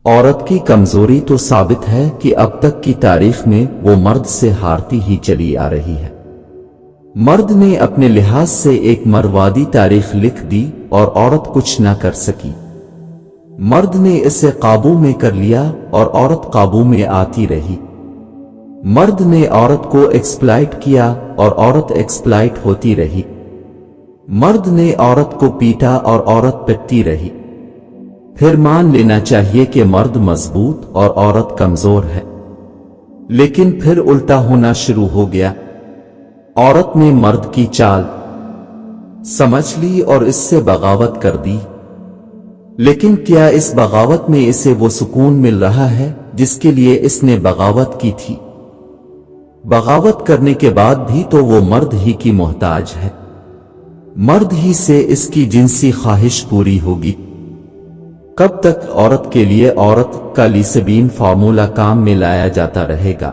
عورت کی کمزوری تو ثابت ہے کہ اب تک کی تاریخ میں وہ مرد سے ہارتی ہی چلی آ رہی ہے۔ مرد نے اپنے لحاظ سے ایک مروادی تاریخ لکھ دی اور عورت کچھ نہ کر سکی۔ مرد نے اسے قابو میں کر لیا اور عورت قابو میں آتی رہی۔ مرد نے عورت کو ایکسپلائٹ کیا اور عورت ایکسپلائٹ ہوتی رہی۔ مرد نے عورت کو پیٹا اور عورت پٹتی رہی۔ پھر مان لینا چاہیے کہ مرد مضبوط اور عورت کمزور ہے، لیکن پھر الٹا ہونا شروع ہو گیا۔ عورت نے مرد کی چال سمجھ لی اور اس سے بغاوت کر دی، لیکن کیا اس بغاوت میں اسے وہ سکون مل رہا ہے جس کے لیے اس نے بغاوت کی تھی؟ بغاوت کرنے کے بعد بھی تو وہ مرد ہی کی محتاج ہے، مرد ہی سے اس کی جنسی خواہش پوری ہوگی۔ کب تک عورت کے لیے عورت کا لیسبین فارمولا کام میں لایا جاتا رہے گا؟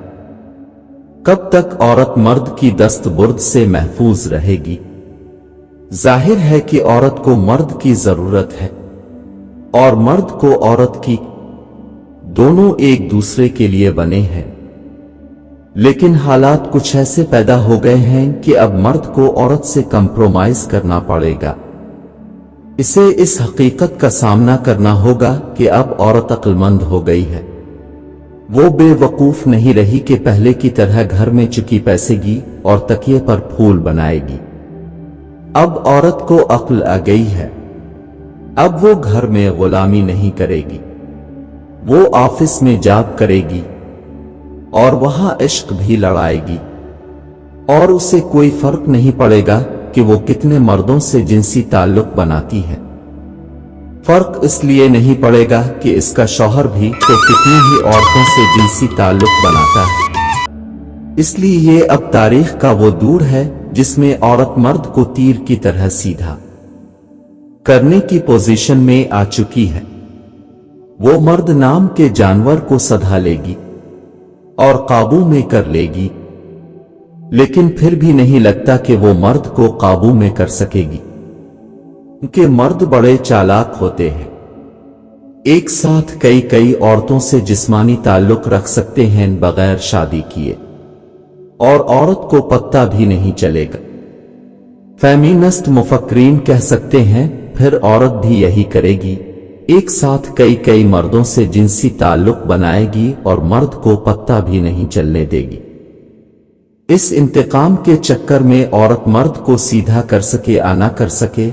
کب تک عورت مرد کی دست برد سے محفوظ رہے گی؟ ظاہر ہے کہ عورت کو مرد کی ضرورت ہے اور مرد کو عورت کی، دونوں ایک دوسرے کے لیے بنے ہیں، لیکن حالات کچھ ایسے پیدا ہو گئے ہیں کہ اب مرد کو عورت سے کمپرومائز کرنا پڑے گا۔ اسے اس حقیقت کا سامنا کرنا ہوگا کہ اب عورت عقل مند ہو گئی ہے، وہ بے وقوف نہیں رہی کہ پہلے کی طرح گھر میں چکی پیسے گی اور تکیے پر پھول بنائے گی۔ اب عورت کو عقل آ گئی ہے، اب وہ گھر میں غلامی نہیں کرے گی، وہ آفس میں جاب کرے گی اور وہاں عشق بھی لڑائے گی، اور اسے کوئی فرق نہیں پڑے گا کہ وہ کتنے مردوں سے جنسی تعلق بناتی ہے۔ فرق اس لیے نہیں پڑے گا کہ اس کا شوہر بھی تو کتنی ہی عورتوں سے جنسی تعلق بناتا ہے۔ اس لیے یہ اب تاریخ کا وہ دور ہے جس میں عورت مرد کو تیر کی طرح سیدھا کرنے کی پوزیشن میں آ چکی ہے۔ وہ مرد نام کے جانور کو سدھا لے گی اور قابو میں کر لے گی، لیکن پھر بھی نہیں لگتا کہ وہ مرد کو قابو میں کر سکے گی، کیونکہ مرد بڑے چالاک ہوتے ہیں، ایک ساتھ کئی عورتوں سے جسمانی تعلق رکھ سکتے ہیں بغیر شادی کیے، اور عورت کو پتہ بھی نہیں چلے گا۔ فیمینسٹ مفکرین کہہ سکتے ہیں پھر عورت بھی یہی کرے گی، ایک ساتھ کئی مردوں سے جنسی تعلق بنائے گی اور مرد کو پتہ بھی نہیں چلنے دے گی۔ اس انتقام کے چکر میں عورت مرد کو سیدھا کر سکے یا نہ کر سکے،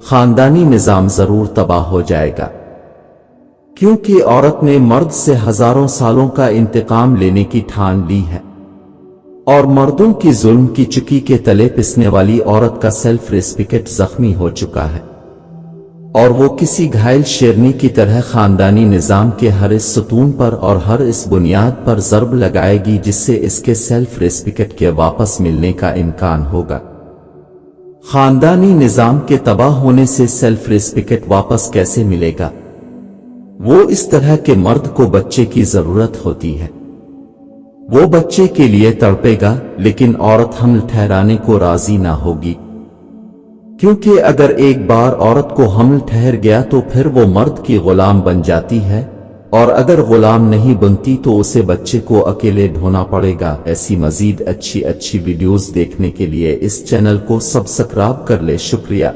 خاندانی نظام ضرور تباہ ہو جائے گا، کیونکہ عورت نے مرد سے ہزاروں سالوں کا انتقام لینے کی ٹھان لی ہے، اور مردوں کی ظلم کی چکی کے تلے پسنے والی عورت کا سیلف ریسپیکٹ زخمی ہو چکا ہے، اور وہ کسی گھائل شیرنی کی طرح خاندانی نظام کے ہر اس ستون پر اور ہر اس بنیاد پر ضرب لگائے گی جس سے اس کے سیلف ریسپیکٹ کے واپس ملنے کا امکان ہوگا۔ خاندانی نظام کے تباہ ہونے سے سیلف ریسپیکٹ واپس کیسے ملے گا؟ وہ اس طرح کہ مرد کو بچے کی ضرورت ہوتی ہے، وہ بچے کے لیے تڑپے گا، لیکن عورت حمل ٹھہرانے کو راضی نہ ہوگی، کیونکہ اگر ایک بار عورت کو حمل ٹھہر گیا تو پھر وہ مرد کی غلام بن جاتی ہے، اور اگر غلام نہیں بنتی تو اسے بچے کو اکیلے ڈھونا پڑے گا۔ ایسی مزید اچھی ویڈیوز دیکھنے کے لیے اس چینل کو سبسکرائب کر لے۔ شکریہ۔